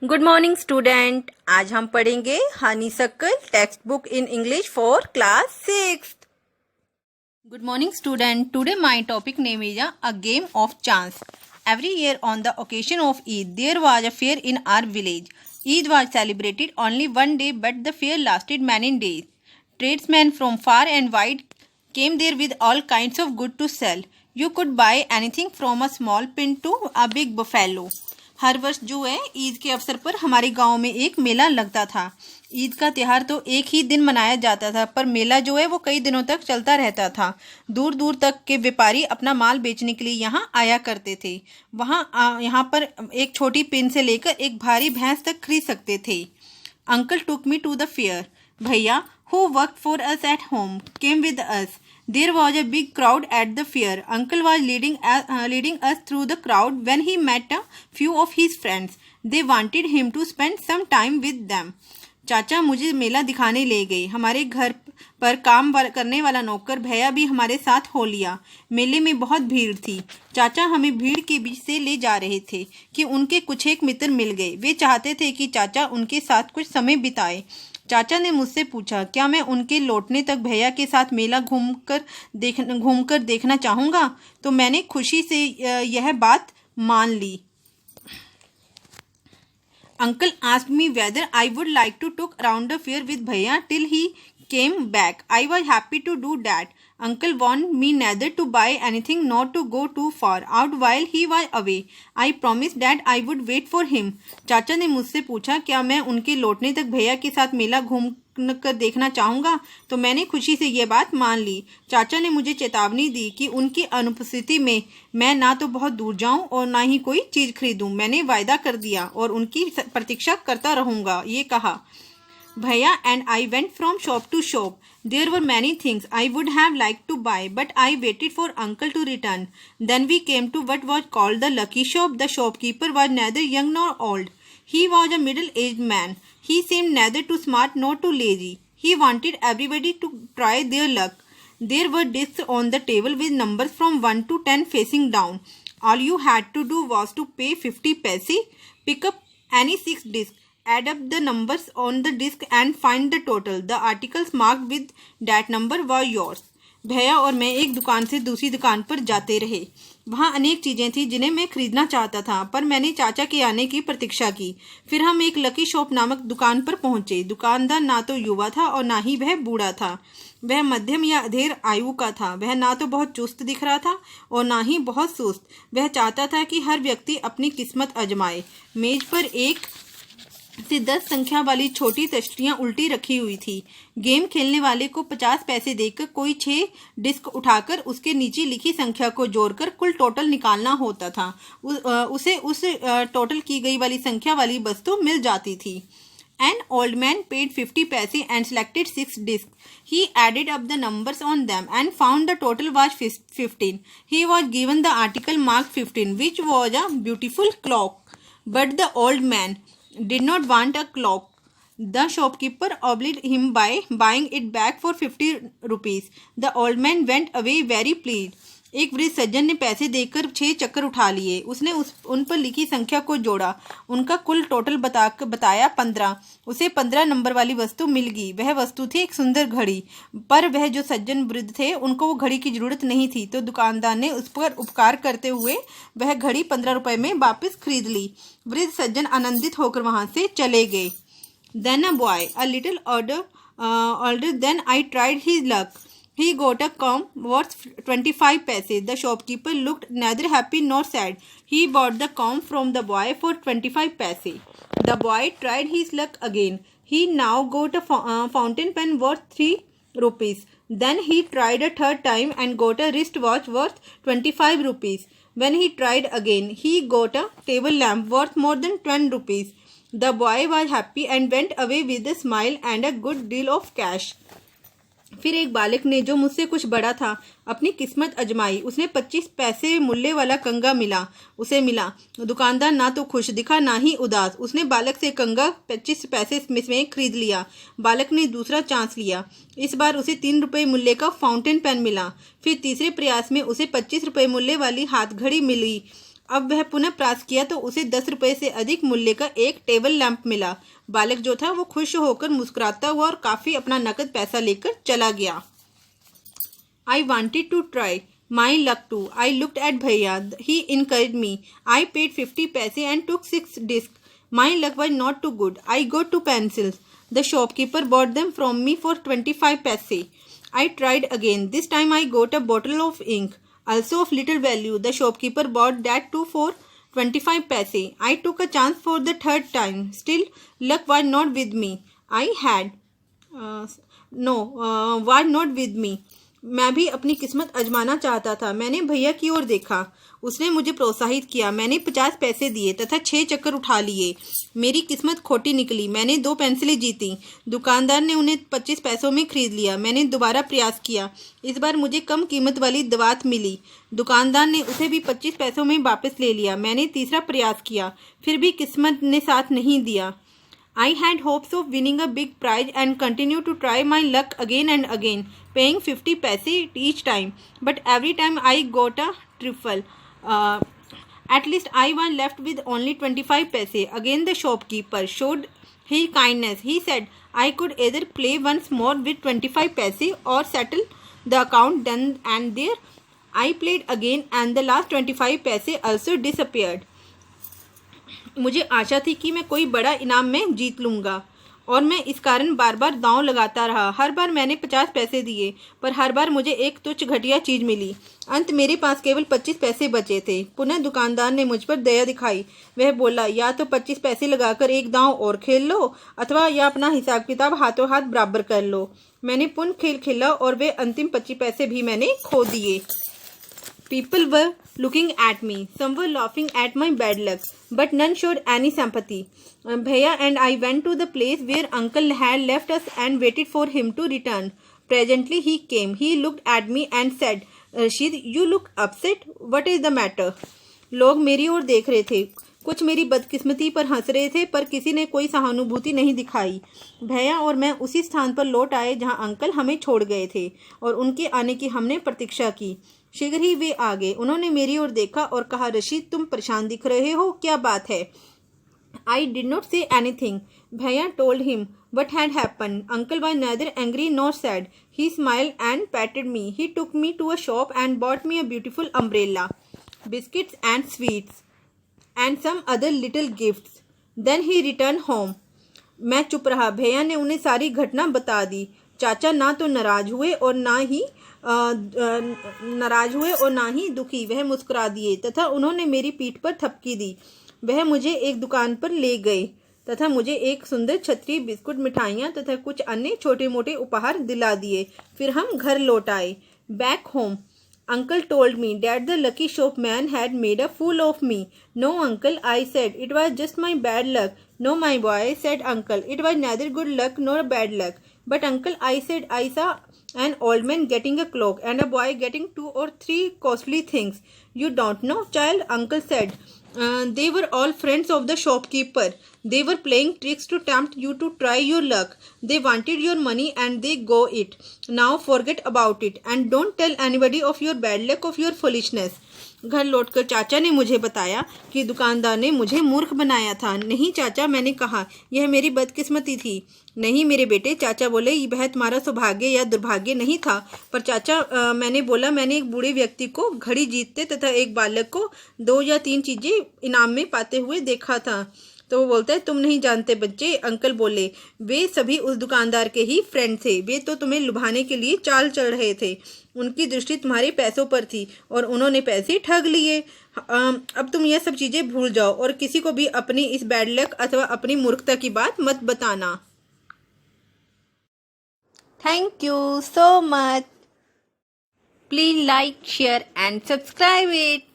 Good morning student. आज हम पढ़ेंगे Honeysuckle text book in English for class 6। Good morning student. Today my topic name is a game of chance. Every year on the occasion of Eid, there was a fair in our village. Eid was celebrated only one day, but the fair lasted many days. Tradesmen from far and wide came there with all kinds of good to sell. You could buy anything from a small pin to a big buffalo. हर वर्ष जो है ईद के अवसर पर हमारे गांव में एक मेला लगता था। ईद का त्यौहार तो एक ही दिन मनाया जाता था, पर मेला जो है वो कई दिनों तक चलता रहता था। दूर दूर तक के व्यापारी अपना माल बेचने के लिए यहाँ आया करते थे। यहाँ पर एक छोटी पिन से लेकर एक भारी भैंस तक खरीद सकते थे। Uncle took me to the fair. भैया who worked for us at home came with us. There was a big crowd at the fair. Uncle was leading us through the crowd when he met a few of his friends. They wanted him to spend some time with them. चाचा मुझे मेला दिखाने ले गए। हमारे घर पर काम करने वाला नौकर भैया भी हमारे साथ हो लिया। मेले में बहुत भीड़ थी। चाचा हमें भीड़ के बीच से ले जा रहे थे कि उनके कुछ एक मित्र मिल गए। वे चाहते थे कि चाचा उनके साथ कुछ समय बिताए। चाचा ने मुझसे पूछा क्या मैं उनके लौटने तक भैया के साथ मेला घूमकर देखना चाहूँगा, तो मैंने खुशी से यह बात मान ली। Uncle asked me whether I would like to took around the fair with Bhaiya till he came back. I was happy to do that. Uncle warned me neither to buy anything nor to go too far out while he was away. I promised that I would wait for him. चाचा ने मुझसे पूछा क्या मैं उनके लौटने तक भैया के साथ मेला घूम कर देखना चाहूँगा, तो मैंने खुशी से ये बात मान ली। चाचा ने मुझे चेतावनी दी कि उनकी अनुपस्थिति में मैं ना तो बहुत दूर जाऊं और ना ही कोई चीज़ खरीदूं। मैंने वायदा कर दिया और उनकी प्रतीक्षा करता रहूँगा। ये कहा। Bhaiya and I went from shop to shop. There were many things I would have liked to buy, but I waited for uncle to return. Then we came to what was called the lucky shop. The shopkeeper was neither young nor old. He was a middle-aged man. He seemed neither too smart nor too lazy. He wanted everybody to try their luck. There were discs on the table with numbers from 1 to 10 facing down. All you had to do was to pay 50 paise, pick up any 6 discs, add up the numbers on the disc and find the total. The articles marked with that number were yours. भैया और मैं एक दुकान से दूसरी दुकान पर जाते रहे। वहाँ अनेक चीज़ें थी जिन्हें मैं खरीदना चाहता था, पर मैंने चाचा के आने की प्रतीक्षा की। फिर हम एक लकी शॉप नामक दुकान पर पहुँचे। दुकानदार ना तो युवा था और ना ही वह बूढ़ा था। वह मध्यम या अधेड़ आयु का था। वह ना तो बहुत चुस्त दिख रहा था और ना ही बहुत सुस्त। वह चाहता था कि हर व्यक्ति अपनी किस्मत आजमाए। मेज पर 1 से 10 संख्या वाली छोटी तश्तियाँ उल्टी रखी हुई थी। गेम खेलने वाले को 50 पैसे देकर कोई 6 डिस्क उठाकर उसके नीचे लिखी संख्या को जोड़कर कुल टोटल निकालना होता था। उसे उस टोटल की गई वाली संख्या वाली वस्तु मिल जाती थी। An old man paid 50 paise and selected 6 discs. He added up the numbers on them and found the total was 15. He was given the article marked 15, which was a beautiful clock. But the old man did not want a clock. The shopkeeper obliged him by buying it back for 50 rupees. The old man went away very pleased. एक वृद्ध सज्जन ने पैसे देकर 6 चक्कर उठा लिए। उसने उन पर लिखी संख्या को जोड़ा। उनका कुल टोटल बताया 15। उसे 15 नंबर वाली वस्तु मिल गई। वह वस्तु थी एक सुंदर घड़ी, पर वह जो सज्जन वृद्ध थे उनको वो घड़ी की जरूरत नहीं थी, तो दुकानदार ने उस पर उपकार करते हुए वह घड़ी 15 रुपये में वापस खरीद ली। वृद्ध सज्जन आनंदित होकर वहाँ से चले गए। Then a boy, a little older than I tried his luck. He got a comb worth 25 paise. The shopkeeper looked neither happy nor sad. He bought the comb from the boy for 25 paise. The boy tried his luck again. He now got a fountain pen worth 3 rupees. Then he tried a third time and got a wristwatch worth 25 rupees. When he tried again, he got a table lamp worth more than 10 rupees. The boy was happy and went away with a smile and a good deal of cash. फिर एक बालक ने, जो मुझसे कुछ बड़ा था, अपनी किस्मत आजमाई। उसने 25 पैसे मूल्य वाला कंगा उसे मिला। दुकानदार ना तो खुश दिखा ना ही उदास। उसने बालक से कंगा 25 पैसे में खरीद लिया। बालक ने दूसरा चांस लिया। इस बार उसे 3 रुपये मूल्य का फाउंटेन पेन मिला। फिर तीसरे प्रयास में उसे 25 रुपये मूल्य वाली हाथ घड़ी मिली। अब वह पुनः प्रयास किया तो उसे 10 रुपए से अधिक मूल्य का एक टेबल लैंप मिला। बालक जो था वो खुश होकर मुस्कुराता हुआ और काफी अपना नकद पैसा लेकर चला गया। I wanted to try my luck too. I looked at Bhaiya. He encouraged me. I paid 50 paise and took 6 discs. My luck was not too good. I got 2 pencils. The shopkeeper bought them from me for 25 paise. I tried again. This time I got a bottle of ink, also of little value. The shopkeeper bought that too for 25 paise. I took a chance for the third time. Still, luck was not with me. Was not with me. मैं भी अपनी किस्मत आजमाना चाहता था। मैंने भैया की ओर देखा। उसने मुझे प्रोत्साहित किया। मैंने 50 पैसे दिए तथा 6 चक्कर उठा लिए। मेरी किस्मत खोटी निकली। मैंने 2 पेंसिलें जीती। दुकानदार ने उन्हें 25 पैसों में खरीद लिया। मैंने दोबारा प्रयास किया। इस बार मुझे कम कीमत वाली दवात मिली। दुकानदार ने उसे भी 25 पैसों में वापस ले लिया। मैंने तीसरा प्रयास किया, फिर भी किस्मत ने साथ नहीं दिया। I had hopes of winning a big prize and continued to try my luck again and again, paying 50 paise each time. But every time I got a trifle. At least I was left with only 25 paise. Again the shopkeeper showed his kindness. He said I could either play once more with 25 paise or settle the account then and there. I played again and the last 25 paise also disappeared. मुझे आशा थी कि मैं कोई बड़ा इनाम में जीत लूँगा और मैं इस कारण बार बार दांव लगाता रहा। हर बार मैंने 50 पैसे दिए पर हर बार मुझे एक तुच्छ घटिया चीज़ मिली। अंत मेरे पास केवल 25 पैसे बचे थे। पुनः दुकानदार ने मुझ पर दया दिखाई। वह बोला, या तो 25 पैसे लगाकर एक दांव और खेल लो अथवा या अपना हिसाब किताब हाथों हाथ बराबर कर लो। मैंने पुनः खेल खेला और वे अंतिम 25 पैसे भी मैंने खो दिए। People were looking at me. Some were laughing at my bad luck, but none showed any sympathy. Bhaiya and I went to the place where uncle had left us and waited for him to return. Presently he came. He looked at me and said, Rashid, you look upset. What is the matter? लोग मेरी ओर देख रहे थे। कुछ मेरी बदकिस्मती पर हंस रहे थे पर किसी ने कोई सहानुभूति नहीं दिखाई। भैया और मैं उसी स्थान पर लौट आए जहां अंकल हमें छोड़ गए थे और उनके आने की हमने प्रतीक्षा की। शीघ्र ही वे आ गए। उन्होंने मेरी ओर देखा और कहा, रशीद तुम परेशान दिख रहे हो, क्या बात है? I did not say anything. Bhaiya told him what had happened. Uncle was neither angry nor sad. He smiled and patted me. He took me to a shop and bought me a beautiful umbrella, biscuits and sweets, and some other little gifts. Then he returned home. मैं चुप रहा। भैया ने उन्हें सारी घटना बता दी। चाचा ना तो नाराज हुए और ना ही दुखी। वह मुस्कुरा दिए तथा उन्होंने मेरी पीठ पर थपकी दी। वह मुझे एक दुकान पर ले गए तथा मुझे एक सुंदर छतरी, बिस्कुट, मिठाइयाँ तथा कुछ अन्य छोटे मोटे उपहार दिला दिए। फिर हम घर लौट आए। Back home, Uncle told me that the lucky shopman had made a fool of me. No, uncle, I said, it was just my bad luck. No, my boy, said uncle, it was neither good luck nor bad luck. But uncle, I said, I saw an old man getting a cloak and a boy getting 2 or 3 costly things. You don't know, child, uncle said. They were all friends of the shopkeeper. They were playing tricks to tempt you to try your luck. They wanted your money and they got it. Now forget about it and don't tell anybody of your bad luck, of your foolishness. घर लौटकर चाचा ने मुझे बताया कि दुकानदार ने मुझे मूर्ख बनाया था। नहीं चाचा, मैंने कहा, यह मेरी बदकिस्मती थी। नहीं मेरे बेटे, चाचा बोले, वह तुम्हारा सौभाग्य या दुर्भाग्य नहीं था। पर चाचा, मैंने बोला, मैंने एक बूढ़े व्यक्ति को घड़ी जीतते तथा एक बालक को 2 या 3 चीजें इनाम में पाते हुए देखा था। तो वो बोलता है, तुम नहीं जानते बच्चे। अंकल बोले, वे सभी उस दुकानदार के ही फ्रेंड थे। वे तो तुम्हें लुभाने के लिए चाल चल रहे थे। उनकी दृष्टि तुम्हारे पैसों पर थी और उन्होंने पैसे ठग लिए। अब तुम यह सब चीजें भूल जाओ और किसी को भी अपनी इस बैड लक अथवा अपनी मूर्खता की बात मत बताना। Thank you so much. Please like, share and subscribe it.